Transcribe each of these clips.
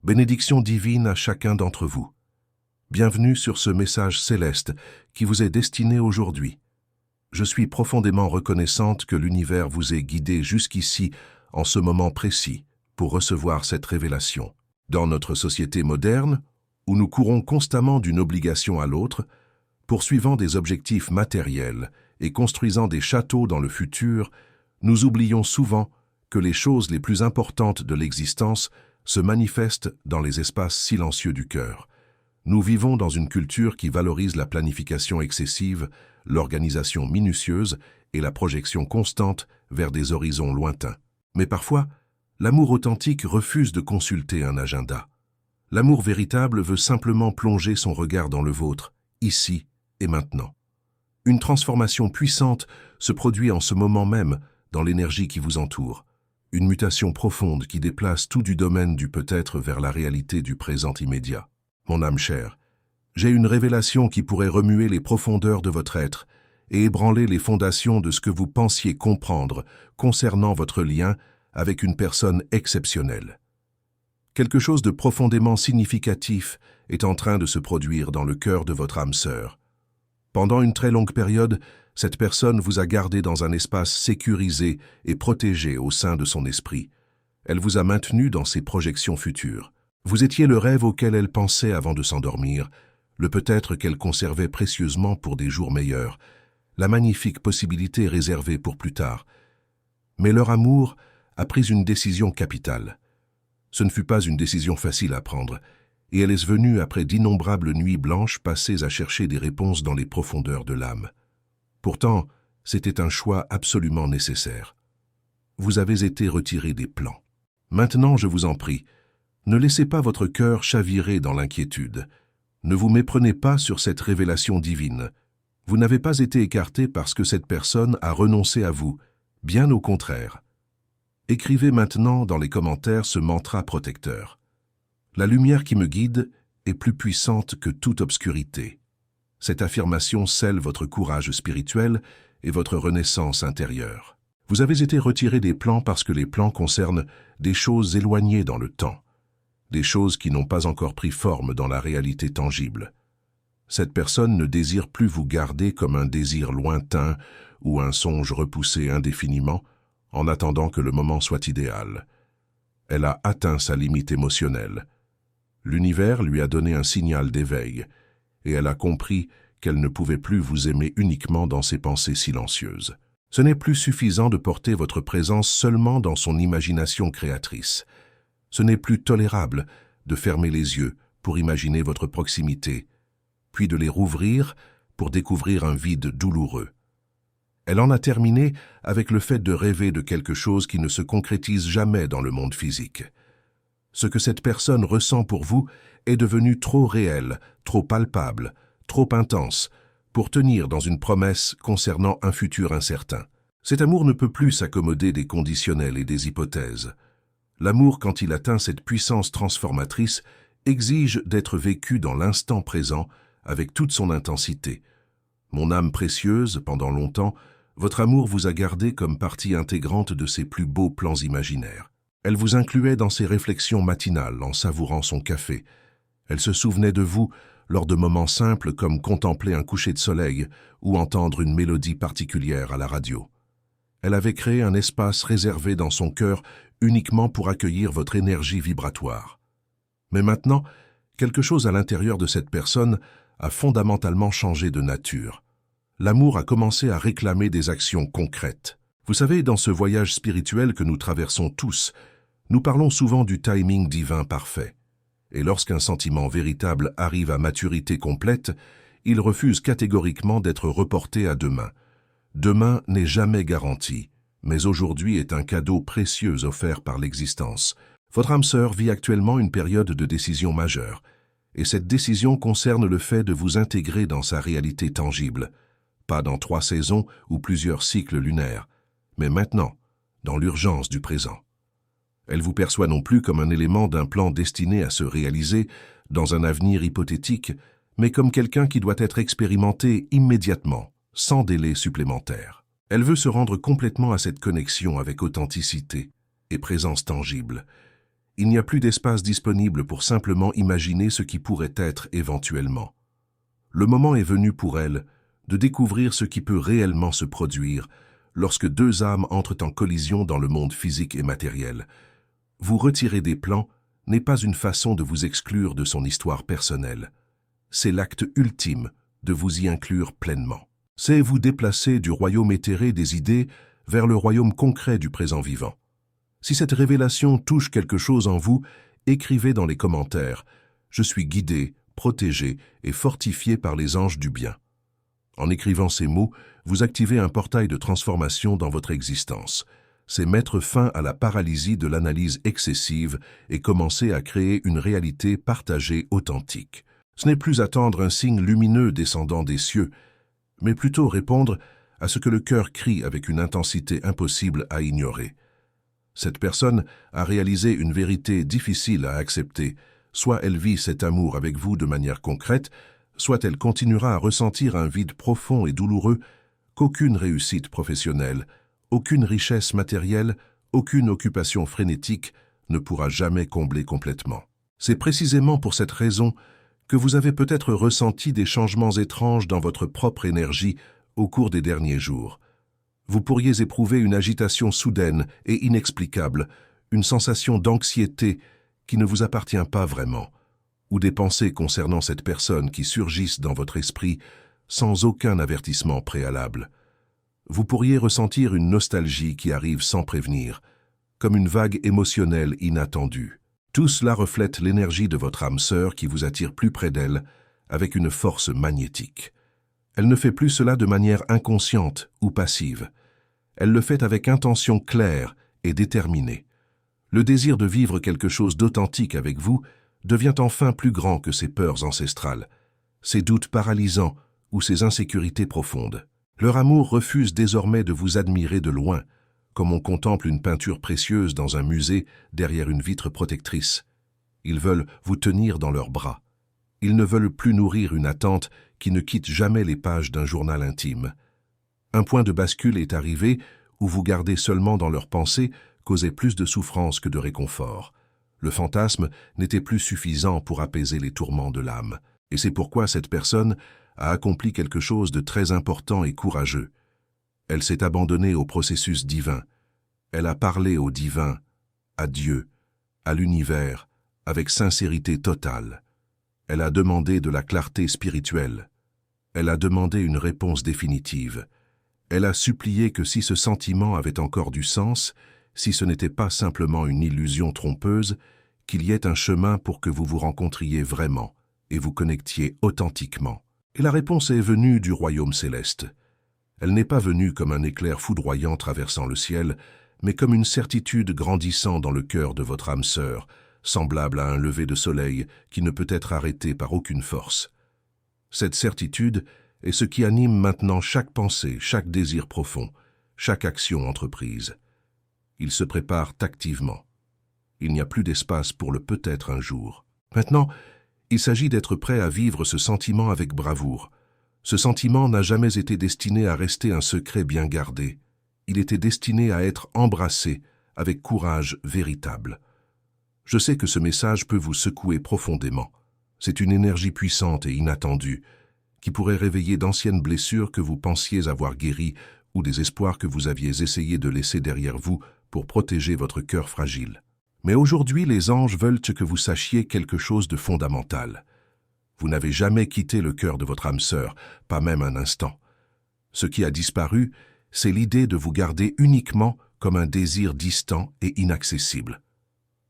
Bénédiction divine à chacun d'entre vous. Bienvenue sur ce message céleste qui vous est destiné aujourd'hui. Je suis profondément reconnaissante que l'univers vous ait guidé jusqu'ici en ce moment précis pour recevoir cette révélation. Dans notre société moderne, où nous courons constamment d'une obligation à l'autre, poursuivant des objectifs matériels et construisant des châteaux dans le futur, nous oublions souvent que les choses les plus importantes de l'existence se manifestent dans les espaces silencieux du cœur. Nous vivons dans une culture qui valorise la planification excessive, l'organisation minutieuse et la projection constante vers des horizons lointains. Mais parfois, l'amour authentique refuse de consulter un agenda. L'amour véritable veut simplement plonger son regard dans le vôtre, ici et maintenant. Une transformation puissante se produit en ce moment même dans l'énergie qui vous entoure. Une mutation profonde qui déplace tout du domaine du peut-être vers la réalité du présent immédiat. Mon âme chère, j'ai une révélation qui pourrait remuer les profondeurs de votre être et ébranler les fondations de ce que vous pensiez comprendre concernant votre lien avec une personne exceptionnelle. Quelque chose de profondément significatif est en train de se produire dans le cœur de votre âme sœur. Pendant une très longue période, cette personne vous a gardé dans un espace sécurisé et protégé au sein de son esprit. Elle vous a maintenu dans ses projections futures. Vous étiez le rêve auquel elle pensait avant de s'endormir, le peut-être qu'elle conservait précieusement pour des jours meilleurs, la magnifique possibilité réservée pour plus tard. Mais leur amour a pris une décision capitale. Ce ne fut pas une décision facile à prendre, et elle est venue après d'innombrables nuits blanches passées à chercher des réponses dans les profondeurs de l'âme. Pourtant, c'était un choix absolument nécessaire. Vous avez été retiré des plans. Maintenant, je vous en prie, ne laissez pas votre cœur chavirer dans l'inquiétude. Ne vous méprenez pas sur cette révélation divine. Vous n'avez pas été écarté parce que cette personne a renoncé à vous, bien au contraire. Écrivez maintenant dans les commentaires ce mantra protecteur. La lumière qui me guide est plus puissante que toute obscurité. Cette affirmation scelle votre courage spirituel et votre renaissance intérieure. Vous avez été retiré des plans parce que les plans concernent des choses éloignées dans le temps, des choses qui n'ont pas encore pris forme dans la réalité tangible. Cette personne ne désire plus vous garder comme un désir lointain ou un songe repoussé indéfiniment en attendant que le moment soit idéal. Elle a atteint sa limite émotionnelle. L'univers lui a donné un signal d'éveil, et elle a compris qu'elle ne pouvait plus vous aimer uniquement dans ses pensées silencieuses. Ce n'est plus suffisant de porter votre présence seulement dans son imagination créatrice. Ce n'est plus tolérable de fermer les yeux pour imaginer votre proximité, puis de les rouvrir pour découvrir un vide douloureux. Elle en a terminé avec le fait de rêver de quelque chose qui ne se concrétise jamais dans le monde physique. Ce que cette personne ressent pour vous est devenu trop réel, trop palpable, trop intense, pour tenir dans une promesse concernant un futur incertain. Cet amour ne peut plus s'accommoder des conditionnels et des hypothèses. L'amour, quand il atteint cette puissance transformatrice, exige d'être vécu dans l'instant présent avec toute son intensité. Mon âme précieuse, pendant longtemps, votre amour vous a gardé comme partie intégrante de ses plus beaux plans imaginaires. Elle vous incluait dans ses réflexions matinales en savourant son café. Elle se souvenait de vous lors de moments simples comme contempler un coucher de soleil ou entendre une mélodie particulière à la radio. Elle avait créé un espace réservé dans son cœur uniquement pour accueillir votre énergie vibratoire. Mais maintenant, quelque chose à l'intérieur de cette personne a fondamentalement changé de nature. L'amour a commencé à réclamer des actions concrètes. Vous savez, dans ce voyage spirituel que nous traversons tous, nous parlons souvent du timing divin parfait. Et lorsqu'un sentiment véritable arrive à maturité complète, il refuse catégoriquement d'être reporté à demain. Demain n'est jamais garanti, mais aujourd'hui est un cadeau précieux offert par l'existence. Votre âme sœur vit actuellement une période de décision majeure, et cette décision concerne le fait de vous intégrer dans sa réalité tangible, pas dans 3 saisons ou plusieurs cycles lunaires, mais maintenant, dans l'urgence du présent. Elle vous perçoit non plus comme un élément d'un plan destiné à se réaliser dans un avenir hypothétique, mais comme quelqu'un qui doit être expérimenté immédiatement, sans délai supplémentaire. Elle veut se rendre complètement à cette connexion avec authenticité et présence tangible. Il n'y a plus d'espace disponible pour simplement imaginer ce qui pourrait être éventuellement. Le moment est venu pour elle de découvrir ce qui peut réellement se produire lorsque deux âmes entrent en collision dans le monde physique et matériel. Vous retirer des plans n'est pas une façon de vous exclure de son histoire personnelle. C'est l'acte ultime de vous y inclure pleinement. C'est vous déplacer du royaume éthéré des idées vers le royaume concret du présent vivant. Si cette révélation touche quelque chose en vous, écrivez dans les commentaires « Je suis guidé, protégé et fortifié par les anges du bien ». En écrivant ces mots, vous activez un portail de transformation dans votre existence. C'est mettre fin à la paralysie de l'analyse excessive et commencer à créer une réalité partagée authentique. Ce n'est plus attendre un signe lumineux descendant des cieux, mais plutôt répondre à ce que le cœur crie avec une intensité impossible à ignorer. Cette personne a réalisé une vérité difficile à accepter. Soit elle vit cet amour avec vous de manière concrète, soit elle continuera à ressentir un vide profond et douloureux qu'aucune réussite professionnelle, aucune richesse matérielle, aucune occupation frénétique ne pourra jamais combler complètement. C'est précisément pour cette raison que vous avez peut-être ressenti des changements étranges dans votre propre énergie au cours des derniers jours. Vous pourriez éprouver une agitation soudaine et inexplicable, une sensation d'anxiété qui ne vous appartient pas vraiment, ou des pensées concernant cette personne qui surgissent dans votre esprit sans aucun avertissement préalable. Vous pourriez ressentir une nostalgie qui arrive sans prévenir, comme une vague émotionnelle inattendue. Tout cela reflète l'énergie de votre âme sœur qui vous attire plus près d'elle avec une force magnétique. Elle ne fait plus cela de manière inconsciente ou passive. Elle le fait avec intention claire et déterminée. Le désir de vivre quelque chose d'authentique avec vous devient enfin plus grand que ses peurs ancestrales, ses doutes paralysants ou ses insécurités profondes. Leur amour refuse désormais de vous admirer de loin, comme on contemple une peinture précieuse dans un musée derrière une vitre protectrice. Ils veulent vous tenir dans leurs bras. Ils ne veulent plus nourrir une attente qui ne quitte jamais les pages d'un journal intime. Un point de bascule est arrivé où vous gardez seulement dans leurs pensées causait plus de souffrance que de réconfort. Le fantasme n'était plus suffisant pour apaiser les tourments de l'âme. Et c'est pourquoi cette personne a accompli quelque chose de très important et courageux. Elle s'est abandonnée au processus divin. Elle a parlé au divin, à Dieu, à l'univers, avec sincérité totale. Elle a demandé de la clarté spirituelle. Elle a demandé une réponse définitive. Elle a supplié que si ce sentiment avait encore du sens, si ce n'était pas simplement une illusion trompeuse, qu'il y ait un chemin pour que vous vous rencontriez vraiment et vous connectiez authentiquement. Et la réponse est venue du royaume céleste. Elle n'est pas venue comme un éclair foudroyant traversant le ciel, mais comme une certitude grandissant dans le cœur de votre âme sœur, semblable à un lever de soleil qui ne peut être arrêté par aucune force. Cette certitude est ce qui anime maintenant chaque pensée, chaque désir profond, chaque action entreprise. Il se prépare activement. Il n'y a plus d'espace pour le peut-être un jour. Maintenant, il s'agit d'être prêt à vivre ce sentiment avec bravoure. Ce sentiment n'a jamais été destiné à rester un secret bien gardé. Il était destiné à être embrassé avec courage véritable. Je sais que ce message peut vous secouer profondément. C'est une énergie puissante et inattendue qui pourrait réveiller d'anciennes blessures que vous pensiez avoir guéries ou des espoirs que vous aviez essayé de laisser derrière vous pour protéger votre cœur fragile. Mais aujourd'hui, les anges veulent que vous sachiez quelque chose de fondamental. Vous n'avez jamais quitté le cœur de votre âme sœur, pas même un instant. Ce qui a disparu, c'est l'idée de vous garder uniquement comme un désir distant et inaccessible.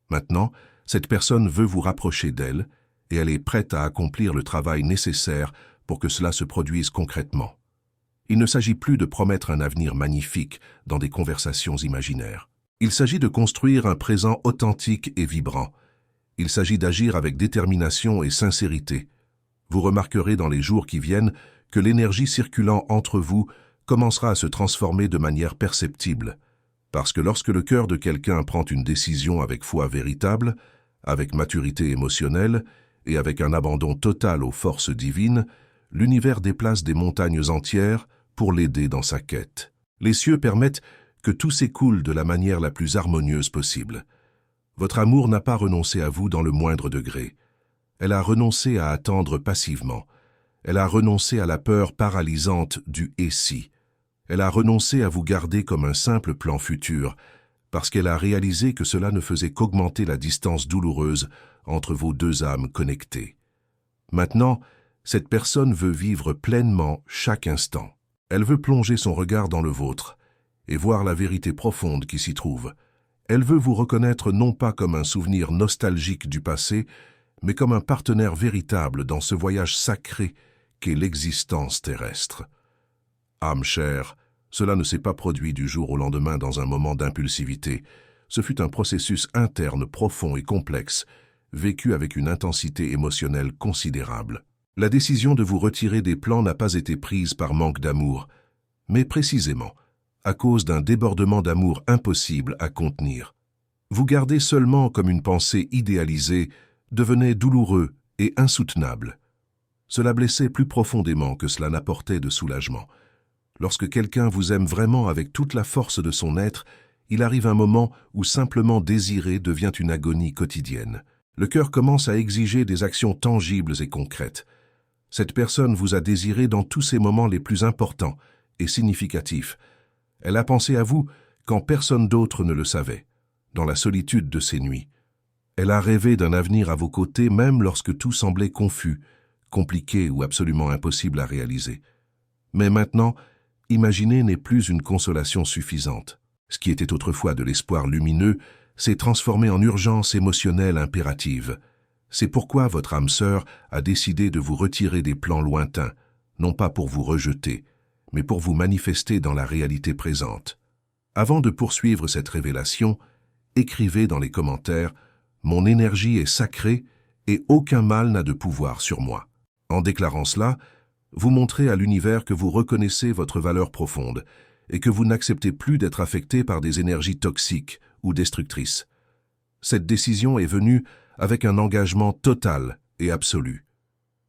Maintenant, cette personne veut vous rapprocher d'elle et elle est prête à accomplir le travail nécessaire pour que cela se produise concrètement. Il ne s'agit plus de promettre un avenir magnifique dans des conversations imaginaires. Il s'agit de construire un présent authentique et vibrant. Il s'agit d'agir avec détermination et sincérité. Vous remarquerez dans les jours qui viennent que l'énergie circulant entre vous commencera à se transformer de manière perceptible. Parce que lorsque le cœur de quelqu'un prend une décision avec foi véritable, avec maturité émotionnelle et avec un abandon total aux forces divines, l'univers déplace des montagnes entières pour l'aider dans sa quête. Les cieux permettent que tout s'écoule de la manière la plus harmonieuse possible. Votre amour n'a pas renoncé à vous dans le moindre degré. Elle a renoncé à attendre passivement. Elle a renoncé à la peur paralysante du « et si ». Elle a renoncé à vous garder comme un simple plan futur, parce qu'elle a réalisé que cela ne faisait qu'augmenter la distance douloureuse entre vos deux âmes connectées. Maintenant, cette personne veut vivre pleinement chaque instant. Elle veut plonger son regard dans le vôtre et voir la vérité profonde qui s'y trouve. Elle veut vous reconnaître non pas comme un souvenir nostalgique du passé, mais comme un partenaire véritable dans ce voyage sacré qu'est l'existence terrestre. Âme chère, cela ne s'est pas produit du jour au lendemain dans un moment d'impulsivité. Ce fut un processus interne profond et complexe, vécu avec une intensité émotionnelle considérable. La décision de vous retirer des plans n'a pas été prise par manque d'amour, mais précisément à cause d'un débordement d'amour impossible à contenir. Vous garder seulement comme une pensée idéalisée devenait douloureux et insoutenable. Cela blessait plus profondément que cela n'apportait de soulagement. Lorsque quelqu'un vous aime vraiment avec toute la force de son être, il arrive un moment où simplement désirer devient une agonie quotidienne. Le cœur commence à exiger des actions tangibles et concrètes. Cette personne vous a désiré dans tous ses moments les plus importants et significatifs. Elle a pensé à vous quand personne d'autre ne le savait, dans la solitude de ses nuits. Elle a rêvé d'un avenir à vos côtés même lorsque tout semblait confus, compliqué ou absolument impossible à réaliser. Mais maintenant, imaginer n'est plus une consolation suffisante. Ce qui était autrefois de l'espoir lumineux s'est transformé en urgence émotionnelle impérative. C'est pourquoi votre âme sœur a décidé de vous retirer des plans lointains, non pas pour vous rejeter, mais pour vous manifester dans la réalité présente. Avant de poursuivre cette révélation, écrivez dans les commentaires « Mon énergie est sacrée et aucun mal n'a de pouvoir sur moi ». En déclarant cela, vous montrez à l'univers que vous reconnaissez votre valeur profonde et que vous n'acceptez plus d'être affecté par des énergies toxiques ou destructrices. Cette décision est venue avec un engagement total et absolu.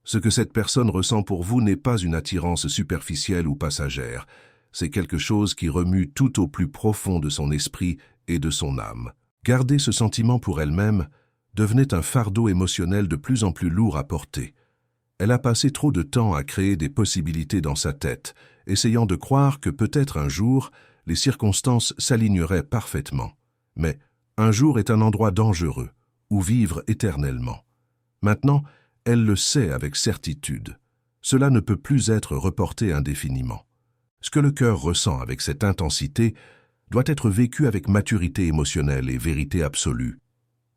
Ce que cette personne ressent pour vous n'est pas une attirance superficielle ou passagère, c'est quelque chose qui remue tout au plus profond de son esprit et de son âme. Garder ce sentiment pour elle-même devenait un fardeau émotionnel de plus en plus lourd à porter. Elle a passé trop de temps à créer des possibilités dans sa tête, essayant de croire que peut-être un jour, les circonstances s'aligneraient parfaitement. Mais un jour est un endroit dangereux, où vivre éternellement. Maintenant, elle le sait avec certitude. Cela ne peut plus être reporté indéfiniment. Ce que le cœur ressent avec cette intensité doit être vécu avec maturité émotionnelle et vérité absolue.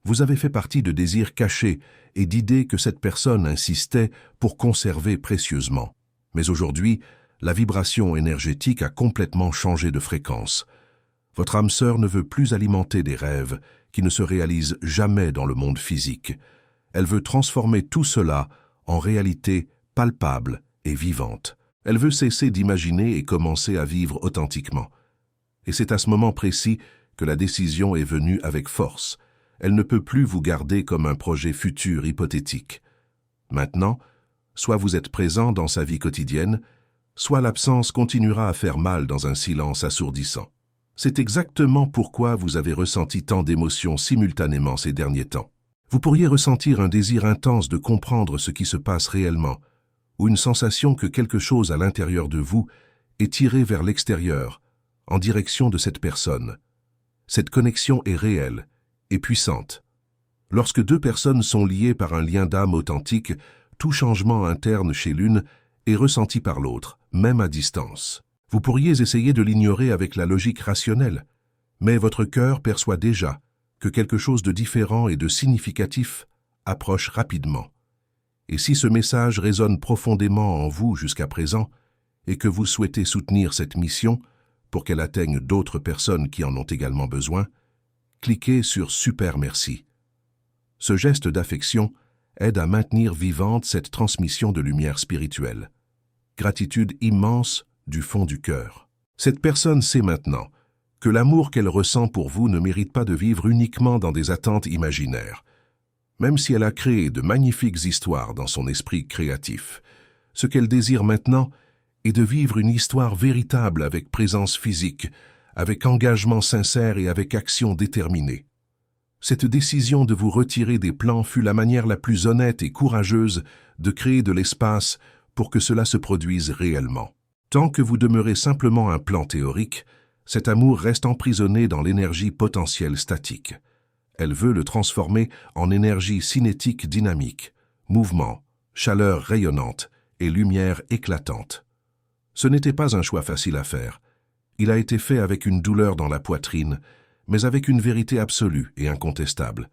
Vous avez fait partie de désirs cachés et d'idées que cette personne insistait pour conserver précieusement. Mais aujourd'hui, la vibration énergétique a complètement changé de fréquence. Votre âme sœur ne veut plus alimenter des rêves qui ne se réalisent jamais dans le monde physique. Elle veut transformer tout cela en réalité palpable et vivante. Elle veut cesser d'imaginer et commencer à vivre authentiquement. Et c'est à ce moment précis que la décision est venue avec force. Elle ne peut plus vous garder comme un projet futur hypothétique. Maintenant, soit vous êtes présent dans sa vie quotidienne, soit l'absence continuera à faire mal dans un silence assourdissant. C'est exactement pourquoi vous avez ressenti tant d'émotions simultanément ces derniers temps. Vous pourriez ressentir un désir intense de comprendre ce qui se passe réellement, ou une sensation que quelque chose à l'intérieur de vous est tiré vers l'extérieur, en direction de cette personne. Cette connexion est réelle et puissante. Lorsque deux personnes sont liées par un lien d'âme authentique, tout changement interne chez l'une est ressenti par l'autre, même à distance. Vous pourriez essayer de l'ignorer avec la logique rationnelle, mais votre cœur perçoit déjà que quelque chose de différent et de significatif approche rapidement. Et si ce message résonne profondément en vous jusqu'à présent, et que vous souhaitez soutenir cette mission pour qu'elle atteigne d'autres personnes qui en ont également besoin, cliquez sur « Super merci ». Ce geste d'affection aide à maintenir vivante cette transmission de lumière spirituelle. Gratitude immense du fond du cœur. Cette personne sait maintenant que l'amour qu'elle ressent pour vous ne mérite pas de vivre uniquement dans des attentes imaginaires. Même si elle a créé de magnifiques histoires dans son esprit créatif, ce qu'elle désire maintenant est de vivre une histoire véritable avec présence physique, avec engagement sincère et avec action déterminée. Cette décision de vous retirer des plans fut la manière la plus honnête et courageuse de créer de l'espace pour que cela se produise réellement. Tant que vous demeurez simplement un plan théorique, cet amour reste emprisonné dans l'énergie potentielle statique. Elle veut le transformer en énergie cinétique dynamique, mouvement, chaleur rayonnante et lumière éclatante. Ce n'était pas un choix facile à faire. Il a été fait avec une douleur dans la poitrine, mais avec une vérité absolue et incontestable.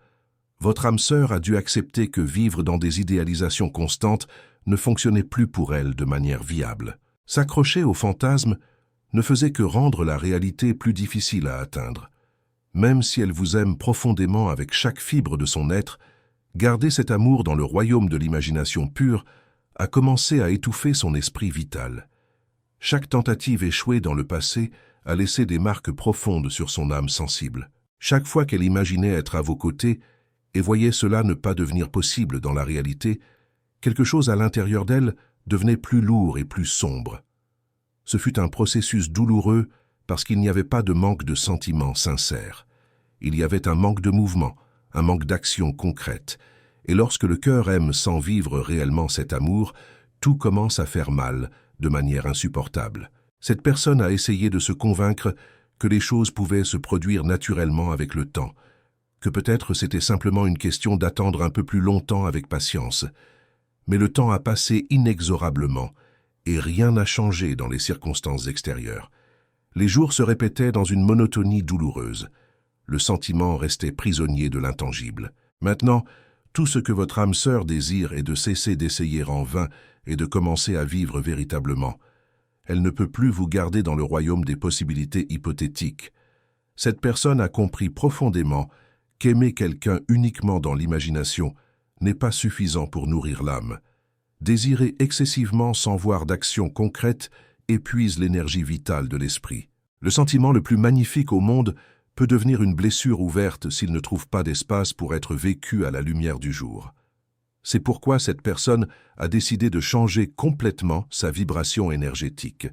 Votre âme sœur a dû accepter que vivre dans des idéalisations constantes ne fonctionnait plus pour elle de manière viable. S'accrocher au fantasme ne faisait que rendre la réalité plus difficile à atteindre. Même si elle vous aime profondément avec chaque fibre de son être, garder cet amour dans le royaume de l'imagination pure a commencé à étouffer son esprit vital. Chaque tentative échouée dans le passé a laissé des marques profondes sur son âme sensible. Chaque fois qu'elle imaginait être à vos côtés et voyait cela ne pas devenir possible dans la réalité, quelque chose à l'intérieur d'elle devenait plus lourd et plus sombre. Ce fut un processus douloureux parce qu'il n'y avait pas de manque de sentiments sincères. Il y avait un manque de mouvement, un manque d'action concrète. Et lorsque le cœur aime sans vivre réellement cet amour, tout commence à faire mal, de manière insupportable. Cette personne a essayé de se convaincre que les choses pouvaient se produire naturellement avec le temps, que peut-être c'était simplement une question d'attendre un peu plus longtemps avec patience. Mais le temps a passé inexorablement, et rien n'a changé dans les circonstances extérieures. Les jours se répétaient dans une monotonie douloureuse. Le sentiment restait prisonnier de l'intangible. Maintenant, tout ce que votre âme sœur désire est de cesser d'essayer en vain et de commencer à vivre véritablement. Elle ne peut plus vous garder dans le royaume des possibilités hypothétiques. Cette personne a compris profondément qu'aimer quelqu'un uniquement dans l'imagination n'est pas suffisant pour nourrir l'âme. Désirer excessivement sans voir d'action concrète épuise l'énergie vitale de l'esprit. Le sentiment le plus magnifique au monde peut devenir une blessure ouverte s'il ne trouve pas d'espace pour être vécu à la lumière du jour. C'est pourquoi cette personne a décidé de changer complètement sa vibration énergétique.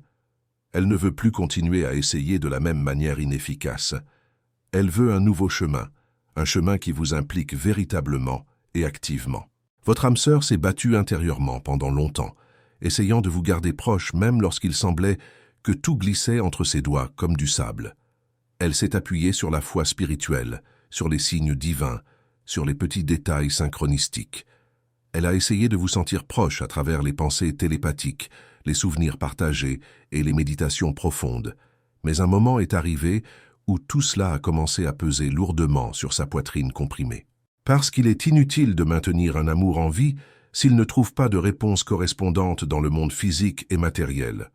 Elle ne veut plus continuer à essayer de la même manière inefficace. Elle veut un nouveau chemin, un chemin qui vous implique véritablement et activement. Votre âme sœur s'est battue intérieurement pendant longtemps, essayant de vous garder proche même lorsqu'il semblait que tout glissait entre ses doigts comme du sable. Elle s'est appuyée sur la foi spirituelle, sur les signes divins, sur les petits détails synchronistiques. Elle a essayé de vous sentir proche à travers les pensées télépathiques, les souvenirs partagés et les méditations profondes. Mais un moment est arrivé où tout cela a commencé à peser lourdement sur sa poitrine comprimée. Parce qu'il est inutile de maintenir un amour en vie s'il ne trouve pas de réponse correspondante dans le monde physique et matériel.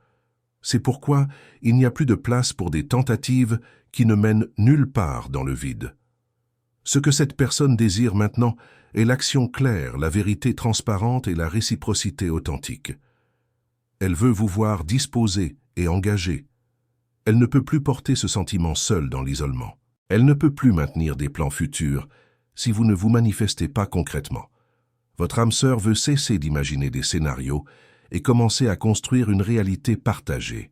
C'est pourquoi il n'y a plus de place pour des tentatives qui ne mènent nulle part dans le vide. Ce que cette personne désire maintenant est l'action claire, la vérité transparente et la réciprocité authentique. Elle veut vous voir disposé et engagé. Elle ne peut plus porter ce sentiment seul dans l'isolement. Elle ne peut plus maintenir des plans futurs si vous ne vous manifestez pas concrètement. Votre âme sœur veut cesser d'imaginer des scénarios et commencer à construire une réalité partagée.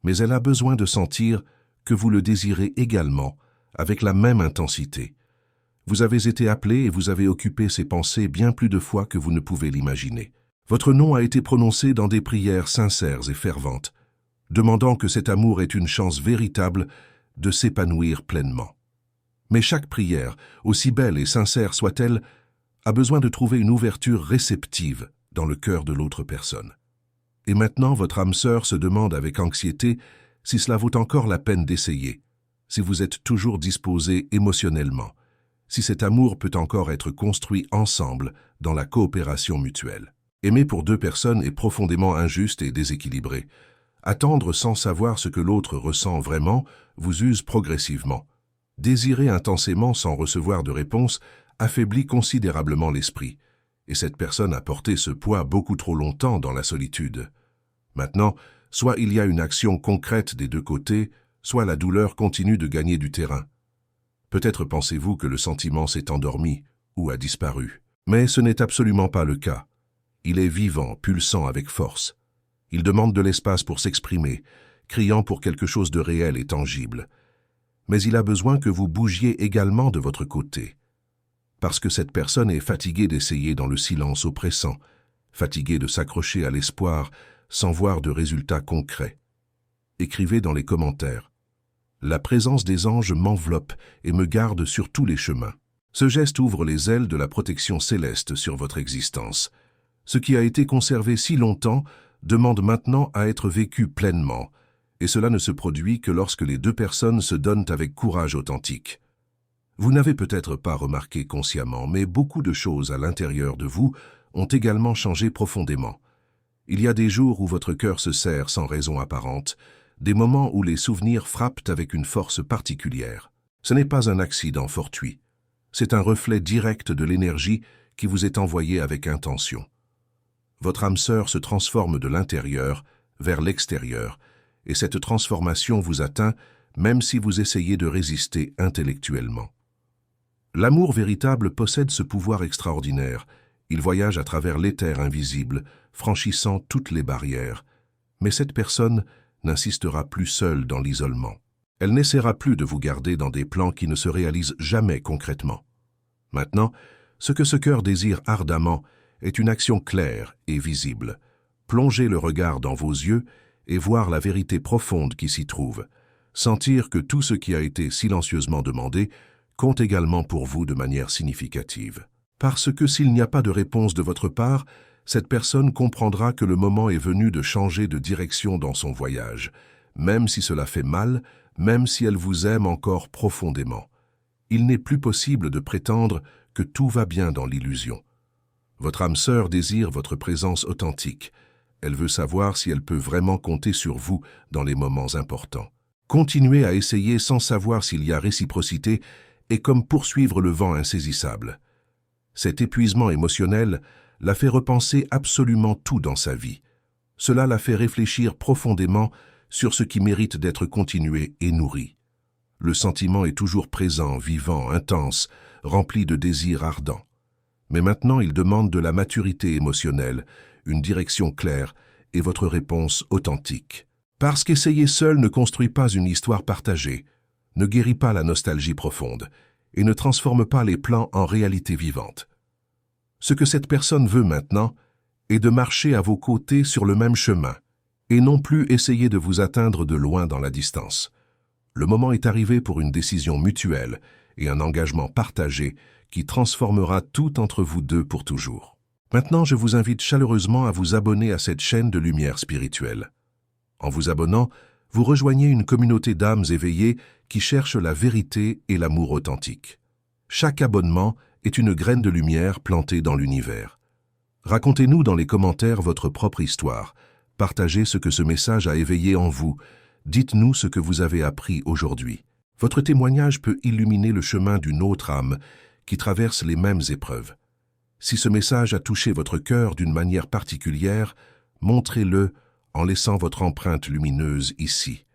Mais elle a besoin de sentir que vous le désirez également, avec la même intensité. Vous avez été appelé et vous avez occupé ses pensées bien plus de fois que vous ne pouvez l'imaginer. Votre nom a été prononcé dans des prières sincères et ferventes, demandant que cet amour ait une chance véritable de s'épanouir pleinement. Mais chaque prière, aussi belle et sincère soit-elle, a besoin de trouver une ouverture réceptive dans le cœur de l'autre personne. Et maintenant, votre âme sœur se demande avec anxiété si cela vaut encore la peine d'essayer, si vous êtes toujours disposé émotionnellement, si cet amour peut encore être construit ensemble dans la coopération mutuelle. Aimer pour deux personnes est profondément injuste et déséquilibré. Attendre sans savoir ce que l'autre ressent vraiment vous use progressivement. Désirer intensément sans recevoir de réponse affaiblit considérablement l'esprit, et cette personne a porté ce poids beaucoup trop longtemps dans la solitude. Maintenant, soit il y a une action concrète des deux côtés, soit la douleur continue de gagner du terrain. Peut-être pensez-vous que le sentiment s'est endormi ou a disparu. Mais ce n'est absolument pas le cas. Il est vivant, pulsant avec force. Il demande de l'espace pour s'exprimer, criant pour quelque chose de réel et tangible. Mais il a besoin que vous bougiez également de votre côté. Parce que cette personne est fatiguée d'essayer dans le silence oppressant, fatiguée de s'accrocher à l'espoir sans voir de résultats concrets. Écrivez dans les commentaires. La présence des anges m'enveloppe et me garde sur tous les chemins. Ce geste ouvre les ailes de la protection céleste sur votre existence. Ce qui a été conservé si longtemps demande maintenant à être vécu pleinement, et cela ne se produit que lorsque les deux personnes se donnent avec courage authentique. Vous n'avez peut-être pas remarqué consciemment, mais beaucoup de choses à l'intérieur de vous ont également changé profondément. Il y a des jours où votre cœur se serre sans raison apparente, des moments où les souvenirs frappent avec une force particulière. Ce n'est pas un accident fortuit. C'est un reflet direct de l'énergie qui vous est envoyée avec intention. Votre âme sœur se transforme de l'intérieur vers l'extérieur, et cette transformation vous atteint même si vous essayez de résister intellectuellement. L'amour véritable possède ce pouvoir extraordinaire. Il voyage à travers l'éther invisible, franchissant toutes les barrières. Mais cette personne n'insistera plus seule dans l'isolement. Elle n'essaiera plus de vous garder dans des plans qui ne se réalisent jamais concrètement. Maintenant, ce que ce cœur désire ardemment est une action claire et visible. Plongez le regard dans vos yeux et voir la vérité profonde qui s'y trouve. Sentir que tout ce qui a été silencieusement demandé compte également pour vous de manière significative. Parce que s'il n'y a pas de réponse de votre part, cette personne comprendra que le moment est venu de changer de direction dans son voyage, même si cela fait mal, même si elle vous aime encore profondément. Il n'est plus possible de prétendre que tout va bien dans l'illusion. Votre âme sœur désire votre présence authentique. Elle veut savoir si elle peut vraiment compter sur vous dans les moments importants. Continuer à essayer sans savoir s'il y a réciprocité est comme poursuivre le vent insaisissable. Cet épuisement émotionnel la fait repenser absolument tout dans sa vie. Cela la fait réfléchir profondément sur ce qui mérite d'être continué et nourri. Le sentiment est toujours présent, vivant, intense, rempli de désirs ardents. Mais maintenant, il demande de la maturité émotionnelle, une direction claire et votre réponse authentique. Parce qu'essayer seul ne construit pas une histoire partagée, ne guérit pas la nostalgie profonde et ne transforme pas les plans en réalité vivante. Ce que cette personne veut maintenant est de marcher à vos côtés sur le même chemin et non plus essayer de vous atteindre de loin dans la distance. Le moment est arrivé pour une décision mutuelle et un engagement partagé qui transformera tout entre vous deux pour toujours. Maintenant, je vous invite chaleureusement à vous abonner à cette chaîne de lumière spirituelle. En vous abonnant, vous rejoignez une communauté d'âmes éveillées qui cherchent la vérité et l'amour authentique. Chaque abonnement est une graine de lumière plantée dans l'univers. Racontez-nous dans les commentaires votre propre histoire. Partagez ce que ce message a éveillé en vous. Dites-nous ce que vous avez appris aujourd'hui. Votre témoignage peut illuminer le chemin d'une autre âme qui traverse les mêmes épreuves. Si ce message a touché votre cœur d'une manière particulière, montrez-le en laissant votre empreinte lumineuse ici.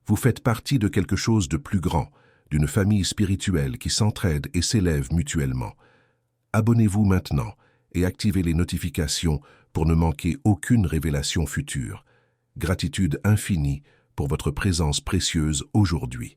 Vous faites partie de quelque chose de plus grand, d'une famille spirituelle qui s'entraide et s'élève mutuellement. Abonnez-vous maintenant et activez les notifications pour ne manquer aucune révélation future. Gratitude infinie pour votre présence précieuse aujourd'hui.